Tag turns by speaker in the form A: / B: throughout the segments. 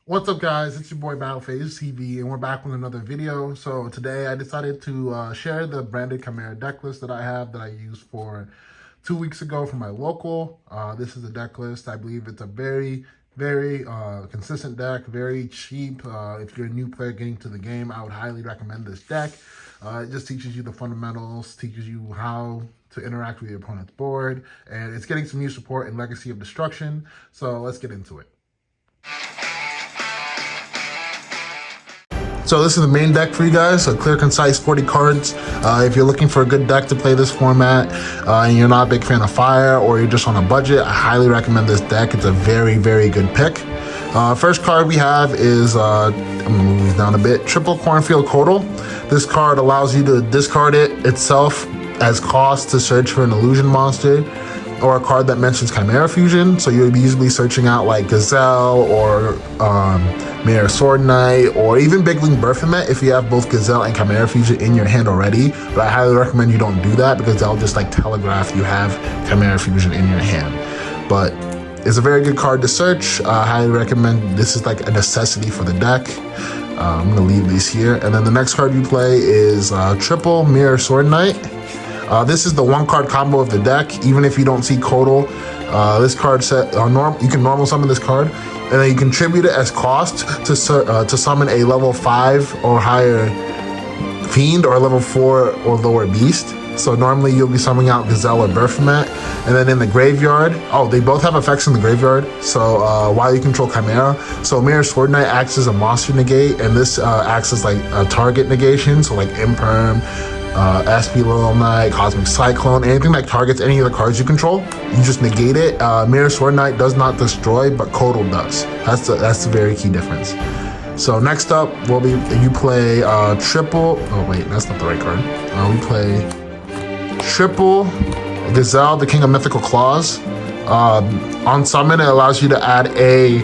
A: What's up, guys? It's your boy Battlephase TV, and we're back with another video. So today I decided to share the Branded Chimera deck list that I have that I used for 2 weeks ago for my local. This is the deck list. I believe it's a very consistent deck, very cheap. If you're a new player getting to the game, I would highly recommend this deck. It just teaches you the fundamentals, teaches you how to interact with your opponent's board, and it's getting some new support in Legacy of Destruction. So let's get into it. So this is the main deck for you guys, a clear, concise 40 cards. If you're looking for a good deck to play this format and you're not a big fan of fire or you're just on a budget, I highly recommend this deck. It's a very good pick. First card we have is, I'm gonna move these down a bit, Triple Cornfield Codal. This card allows you to discard it itself as cost to search for an illusion monster or a card that mentions Chimera Fusion. So you'll be usually searching out like Gazelle or Mirror Sword Knight, or even Big Wing Berthomet if you have both Gazelle and Chimera Fusion in your hand already. But I highly recommend you don't do that because they'll just like telegraph you have Chimera Fusion in your hand. But it's a very good card to search. I highly recommend. This is like a necessity for the deck. I'm gonna leave these here. And then the next card you play is Triple Mirror Sword Knight. This is the one card combo of the deck. Even if you don't see Codal, this card set you can normal summon this card, and then you contribute it as cost to summon a level 5 or higher Fiend or a level 4 or lower Beast. So normally you'll be summoning out Gazelle or Berthomet, and then in the graveyard, they both have effects in the graveyard. So while you control Chimera, so Mirror Sword Knight acts as a monster negate, and this acts as like a target negation. So like Imperm, SP Little Knight, Cosmic Cyclone, anything that targets any of the cards you control, you just negate it. Mirror Sword Knight does not destroy, but Codal does. That's the very key difference. So next up will be you play Triple. Oh wait, that's not the right card. We play Triple Gazelle, the King of Mythical Claws. On summon, it allows you to add a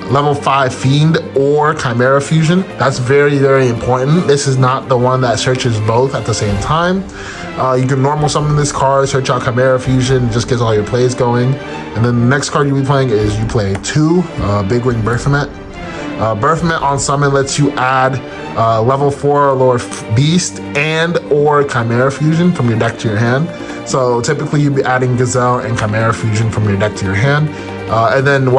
A: level 5 Fiend or Chimera Fusion. That's very important. This is not the one that searches both at the same time. You can normal summon this card, search out Chimera Fusion, just gets all your plays going. And then the next card you'll be playing is you play 2 Big Wing Berthomet. Berthomet on summon lets you add level 4 or lower Beast and or Chimera Fusion from your deck to your hand. So typically you'd be adding Gazelle and Chimera Fusion from your deck to your hand. And then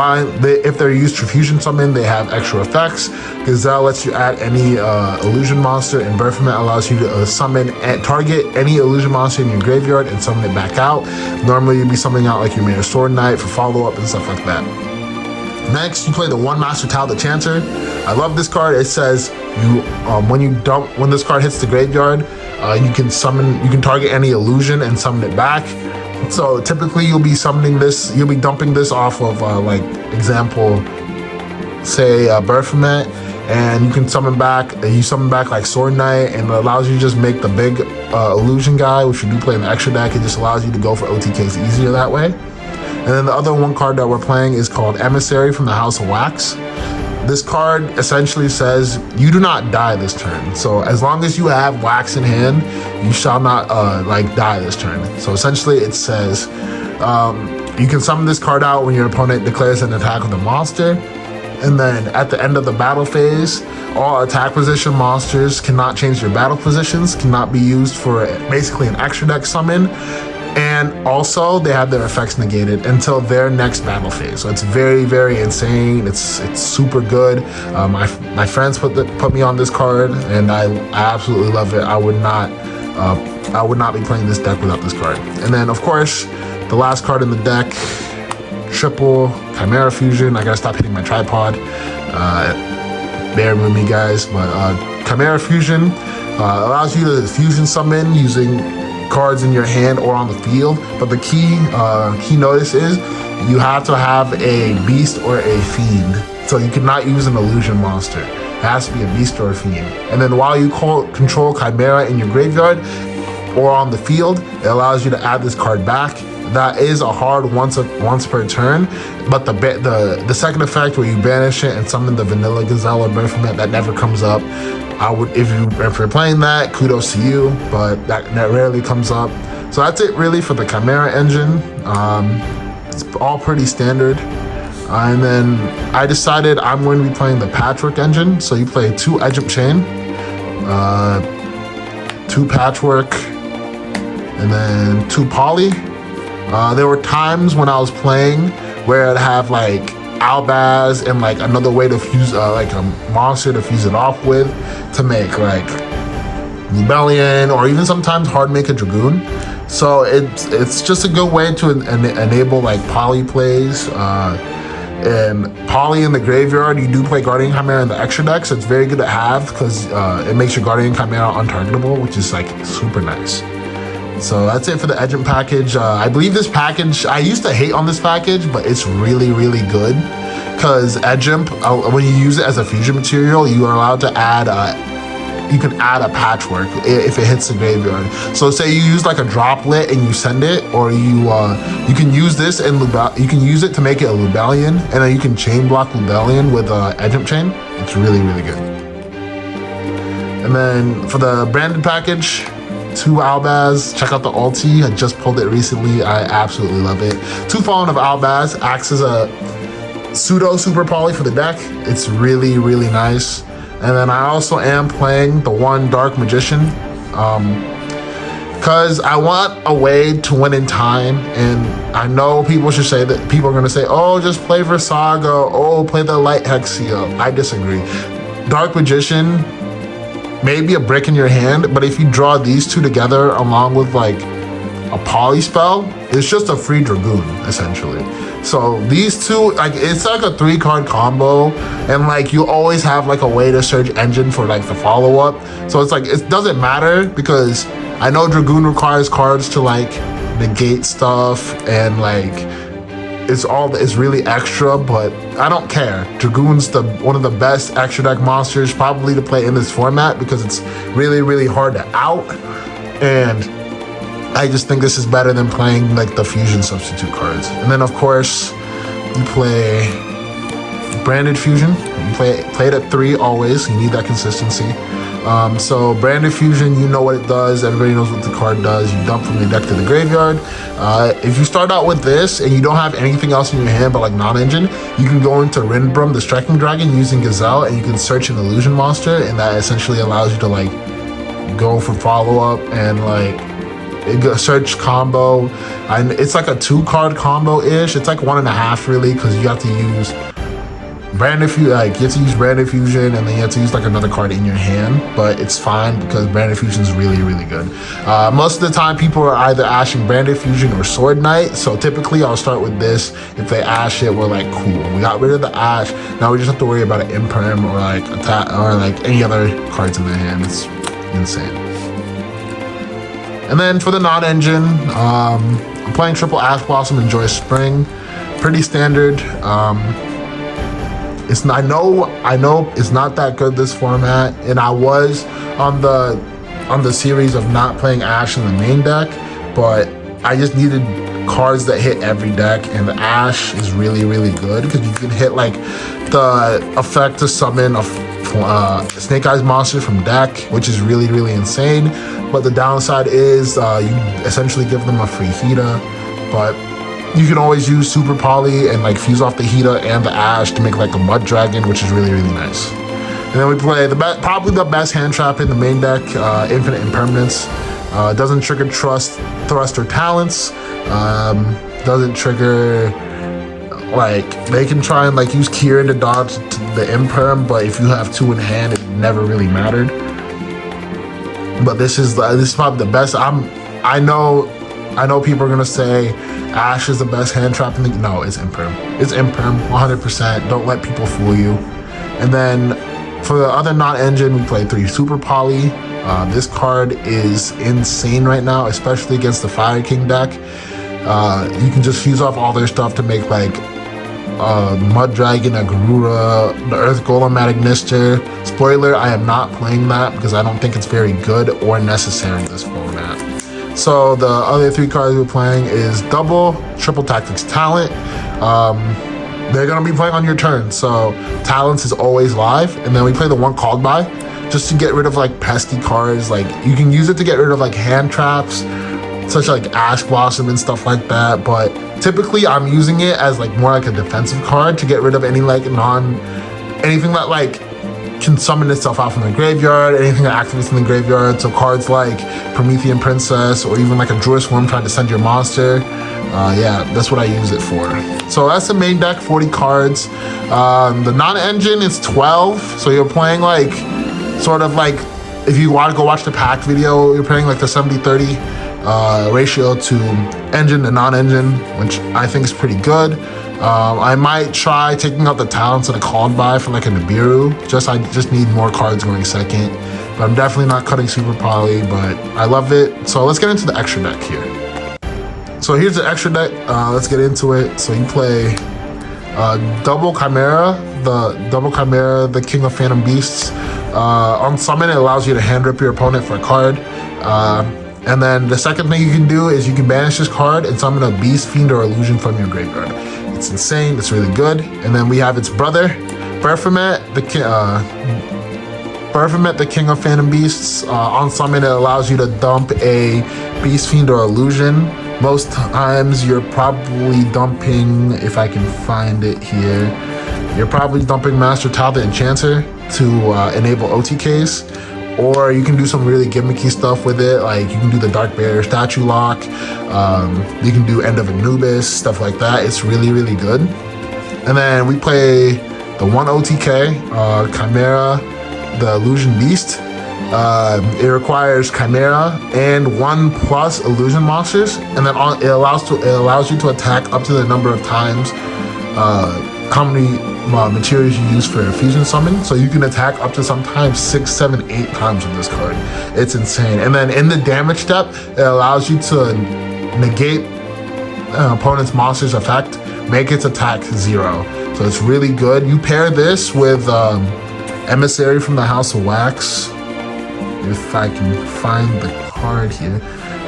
A: if they're used to fusion summon, they have extra effects. Gazelle lets you add any illusion monster, and Berthomet allows you to summon and target any illusion monster in your graveyard and summon it back out. Normally you'd be summoning out like your Mirror Sword Knight for follow-up and stuff like that. Next, you play the One Master Tal the Chancer. I love this card. It says when this card hits the graveyard, you can target any illusion and summon it back. So typically you'll be dumping this off of like example, say Berthomet, and you can summon back like Sword Knight, and it allows you to just make the big illusion guy, which you do play in the extra deck. It just allows you to go for OTKs easier that way. And then the other one card that we're playing is called Emissary from the House of Wax. This card essentially says you do not die this turn. So as long as you have Wax in hand, you shall not die this turn. So essentially it says you can summon this card out when your opponent declares an attack with a monster. And then at the end of the battle phase, all attack position monsters cannot change their battle positions, cannot be used for basically an extra deck summon. And also they have their effects negated until their next battle phase. So it's very insane. It's super good. My friends put me on this card, and I absolutely love it. I would not be playing this deck without this card. And then of course the last card in the deck, Triple Chimera Fusion. I gotta stop hitting my tripod. Bear with me, guys. But Chimera Fusion allows you to fusion summon using cards in your hand or on the field, but the key notice is you have to have a Beast or a Fiend. So you cannot use an illusion monster. It has to be a Beast or a Fiend. And then while you control Chimera in your graveyard or on the field, it allows you to add this card back. That is a hard once per turn, but the second effect where you banish it and summon the vanilla Gazelle or Berthomet, that never comes up. If you're playing that, kudos to you, but that rarely comes up. So that's it really for the Chimera engine. It's all pretty standard. And then I decided I'm going to be playing the Patchwork engine. So you play 2 Edge Chain, 2 Patchwork, and then 2 Poly. There were times when I was playing where I'd have like Albaz and like another way to fuse, like a monster to fuse it off with to make like Rebellion, or even sometimes hard make a Dragoon. So it's just a good way to enable like Poly plays. And Poly in the graveyard, you do play Guardian Chimera in the extra deck, so it's very good to have because it makes your Guardian Chimera untargetable, which is like super nice. So that's it for the Edgent package. I believe this package, I used to hate on this package, but it's really, really good because Edgent, when you use it as a fusion material, you are allowed to add you can add a Patchwork if it hits the graveyard. So say you use like a droplet and you send it, or you can use this and you can use it to make it a Lubellion, and then you can chain block Lubellion with Edgent Chain. It's really, really good. And then for the branded package, 2 Albaz. Check out the ulti. I just pulled it recently. I absolutely love it. 2 Fallen of Albaz acts as a pseudo super poly for the deck. It's really, really nice. And then I also am playing the 1 Dark Magician because I want a way to win in time. And I know people should say that people are going to say, oh, just play for Saga. Oh, play the Light Hexia. I disagree. Dark Magician may be a brick in your hand, but if you draw these 2 together along with like a poly spell, it's just a free Dragoon essentially. So these 2, like it's like a 3-card combo, and like you always have like a way to search engine for like the follow-up. So it's like it doesn't matter because I know Dragoon requires cards to like negate stuff, and like it's really extra, but I don't care. Dragoon's one of the best extra deck monsters probably to play in this format because it's really, really hard to out, and I just think this is better than playing like the fusion substitute cards. And then of course you play Branded Fusion. You play it at 3 always. You need that consistency. So Branded Fusion, you know what it does. Everybody knows what the card does. You dump from your deck to the graveyard. If you start out with this and you don't have anything else in your hand but like non-engine, you can go into Rindbrum, the Striking Dragon, using Gazelle, and you can search an illusion monster, and that essentially allows you to like go for follow-up and like search combo. And it's like a 2-card combo-ish. It's like 1.5 really, because you have to use Branded Fusion, like you have to use Branded Fusion, and then you have to use like another card in your hand, but it's fine because Branded Fusion is really, really good. Most of the time people are either ashing Branded Fusion or Sword Knight, so typically I'll start with this. If they ash it, we're like, cool, we got rid of the ash, now we just have to worry about an imperm or like attack or like any other cards in their hand. It's insane. And then for the non-engine, I'm playing triple Ash Blossom and Joyous Spring. Pretty standard. I know it's not that good this format, and I was on the series of not playing Ash in the main deck, but I just needed cards that hit every deck, and the Ash is really, really good because you can hit like the effect to summon a Snake Eyes monster from deck, which is really, really insane. But the downside is you essentially give them a free Hita, but you can always use Super Poly and like fuse off the Hita and the Ash to make like a Mud Dragon, which is really, really nice. And then we play probably the best hand trap in the main deck, Infinite Impermanence. Doesn't trigger Thrust or Talents. Doesn't trigger, like, they can try and like use Kieran to dodge the Imperm, but if you have 2 in hand, it never really mattered. But this is probably the best. I know people are gonna say Ash is the best hand trap in the. No, it's Imperm. It's Imperm, 100%. Don't let people fool you. And then for the other non-engine, we play 3 Super Poly. This card is insane right now, especially against the Fire King deck. You can just fuse off all their stuff to make like Mud Dragon, a Garura, the Earth Golem, Magnister. Spoiler, I am not playing that because I don't think it's very good or necessary in this format. So the other 3 cards we're playing is double, triple Tactics Talent. They're gonna be playing on your turn, so Talents is always live. And then we play the 1 Called By, just to get rid of like pesky cards. Like you can use it to get rid of like hand traps such like Ash Blossom and stuff like that. But typically I'm using it as like more like a defensive card to get rid of any like anything that like can summon itself out from the graveyard, anything that activates in the graveyard. So cards like Promethean Princess or even like a Druid Swarm trying to send your monster. Yeah, that's what I use it for. So that's the main deck, 40 cards. The non-engine is 12. So you're playing like, sort of like, if you want to go watch the pack video, you're playing like the 70-30 ratio to engine to non-engine, which I think is pretty good. I might try taking out the talents and a called by for like a Nibiru. I just need more cards going second. But I'm definitely not cutting Super Poly, but I love it. So let's get into the extra deck here. So here's the extra deck. Let's get into it. So you play double Chimera, the King of Phantom Beasts. On summon, it allows you to hand rip your opponent for a card. And then the second thing you can do is you can banish this card and summon a Beast, Fiend, or Illusion from your graveyard. It's insane. It's really good. And then we have its brother, Baphomet, the King of Phantom Beasts. On summon, it allows you to dump a Beast, Fiend, or Illusion. Most times you're probably dumping, if I can find it here, you're probably dumping Master Tal the Enchanter to enable OTKs. Or you can do some really gimmicky stuff with it, like you can do the Dark Barrier Statue Lock, you can do End of Anubis, stuff like that. It's really, really good. And then we play the one OTK, Chimera, the Illusion Beast. It requires Chimera and 1+ illusion monsters, and then it allows you to attack up to the number of times how many materials you use for a fusion summon. So you can attack up to sometimes 6, 7, 8 times with this card. It's insane. And then in the damage step, it allows you to negate opponent's monster's effect, make its attack 0. So it's really good. You pair this with Emissary from the House of Wax. If I can find the card here.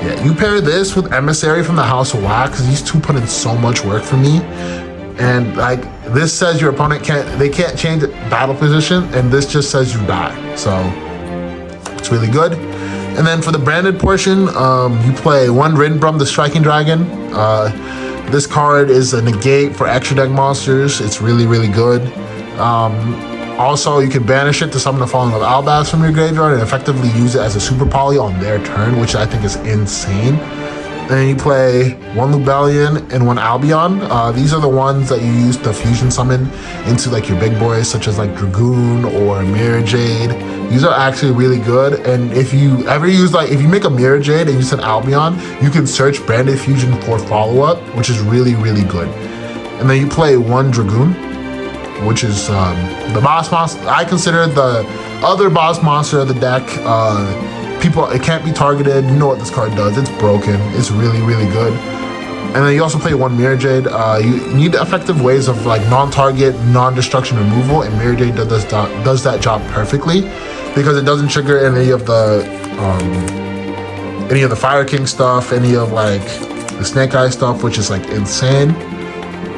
A: Yeah, you pair this with Emissary from the House of Wax. These two put in so much work for me. And like this says your opponent can't change battle position, and this just says you die. So it's really good. And then for the branded portion, you play one Rinbrum the Striking Dragon. This card is a negate for extra deck monsters. It's really, really good. Also, you can banish it to summon the Falling of Albaz from your graveyard and effectively use it as a Super Poly on their turn, which I think is insane. Then you play one Lubellion and one Albion. These are the ones that you use to fusion summon into like your big boys, such as like Dragoon or Mirror Jade. These are actually really good. And if you ever use if you make a Mirror Jade and use an Albion, you can search Branded Fusion for follow-up, which is really, really good. And then you play one Dragoon, which is the boss monster. I consider the other boss monster of the deck. It can't be targeted. You know what this card does. It's broken. It's really, really good. And then you also play one Mirror Jade. You need effective ways of like non-target, non-destruction removal, and Mirror Jade does that job perfectly because it doesn't trigger any of the Fire King stuff, any of like the Snake Eye stuff, which is like insane.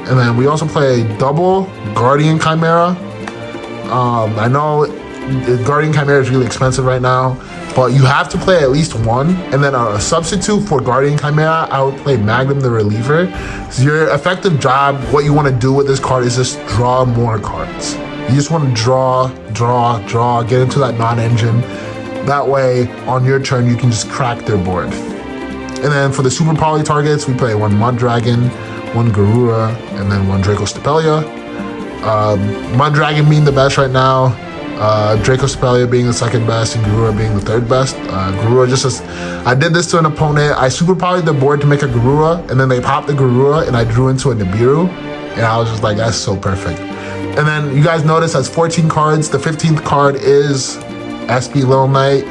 A: And then we also play double Guardian Chimera. I know Guardian Chimera is really expensive right now, but you have to play at least one. And then a substitute for Guardian Chimera, I would play Magnum the Reliever. So your effective job, what you want to do with this card is just draw more cards. You just want to draw, get into that non-engine. That way, on your turn, you can just crack their board. And then for the Super Poly targets, we play one Muddragon, one Garura, and then one Draco Stapelia. Muddragon being the best right now, Draco Stapelia being the second best, and Garura being the third best. Garura I did this to an opponent. I Super Polyed the board to make a Garura, and then they popped the Garura, and I drew into a Nibiru, and I was just like, that's so perfect. And then you guys notice that's 14 cards. The 15th card is SP Little Knight.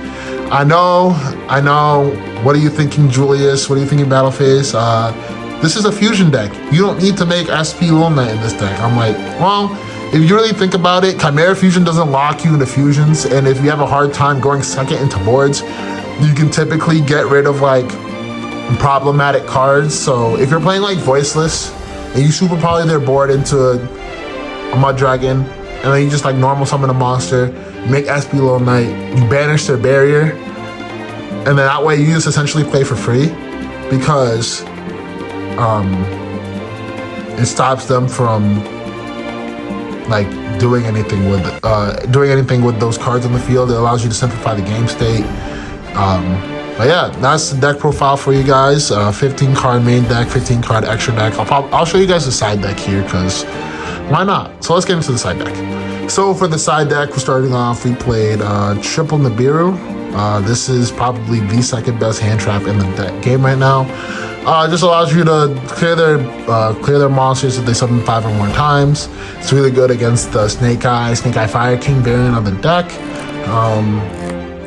A: I know. What are you thinking, Julius? What are you thinking, Battleface? This is a fusion deck. You don't need to make SP Little Knight in this deck. I'm like, well, if you really think about it, Chimera Fusion doesn't lock you into fusions, and if you have a hard time going second into boards, you can typically get rid of like problematic cards. So if you're playing like Voiceless and you Super Poly their board into a Muddragon, and then you just like normal summon a monster, make SP Little Knight, you banish their barrier, and then that way you just essentially play for free. because it stops them from like doing anything with those cards on the field. It allows you to simplify the game state. But yeah, that's the deck profile for you guys. 15 card main deck, 15 card extra deck. I'll show you guys the side deck here because why not? So let's get into the side deck. So for the side deck, we're starting off. We played triple Nibiru. This is probably the second best hand trap in the game right now. It just allows you to clear their monsters if they summon 5 or more times. It's really good against the Snake Eye Fire King variant of the deck.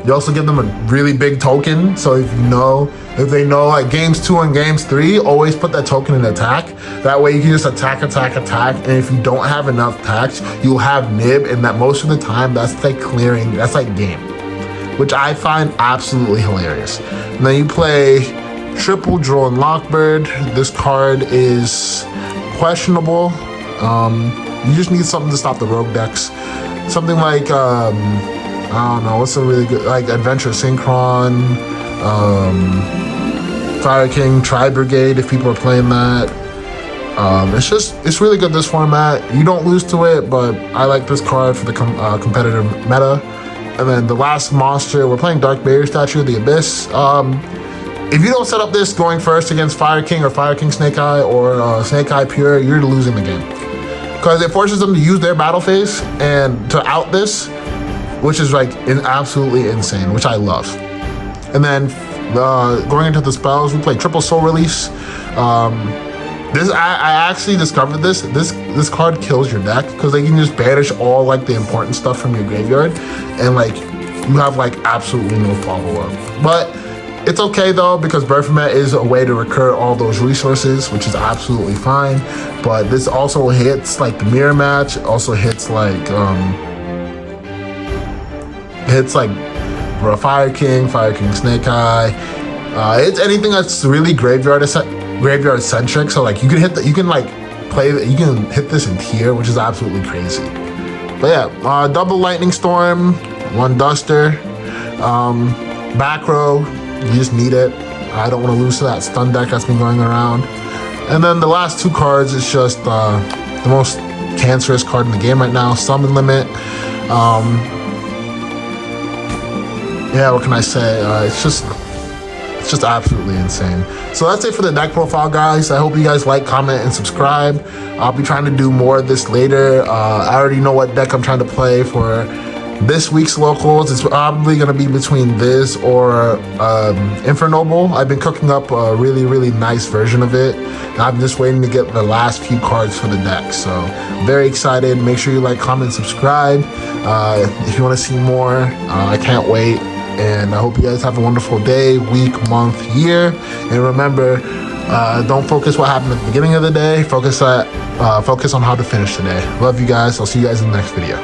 A: You also give them a really big token, so if they know like games 2 and games 3, always put that token in attack. That way you can just attack, and if you don't have enough attacks, you'll have nib, and that most of the time that's like clearing, that's like game, which I find absolutely hilarious. And then you play triple Droll and Lockbird. This card is questionable. You just need something to stop the rogue decks. Something like I don't know, what's a really good, like Adventure Synchron, Fire King, Tri Brigade if people are playing that. It's really good this format. You don't lose to it, but I like this card for the competitive meta. And then the last monster, we're playing Dark Barrier Statue of the Abyss. If you don't set up this going first against Fire King or Fire King Snake Eye or Snake Eye Pure, you're losing the game. Because it forces them to use their battle phase and to out this, which is like absolutely insane, which I love. And then going into the spells, we play triple Soul Release. I actually discovered this card kills your deck because they can just banish all like the important stuff from your graveyard, and like you have like absolutely no follow-up. But it's okay though, because Berthamet is a way to recur all those resources, which is absolutely fine. But this also hits like the mirror match, also hits like Fire King Snake Eye. It's anything that's really graveyard centric. So like you can hit this in tier, which is absolutely crazy. But yeah, double Lightning Storm, 1 Duster, back row. You just need it. I don't want to lose to that stun deck that's been going around. And then the last 2 cards is just the most cancerous card in the game right now, Summon Limit. Yeah, what can I say? It's just absolutely insane. So that's it for the deck profile, guys. I hope you guys like, comment, and subscribe. I'll be trying to do more of this later. I already know what deck I'm trying to play for this week's locals. It's probably going to be between this or Infernoble. I've been cooking up a really nice version of it. I'm just waiting to get the last few cards for the deck. So I'm very excited. Make sure you like, comment, subscribe. If you want to see more, I can't wait. And I hope you guys have a wonderful day, week, month, year. And remember, don't focus what happened at the beginning of the day. Focus on how to finish the day. Love you guys. I'll see you guys in the next video.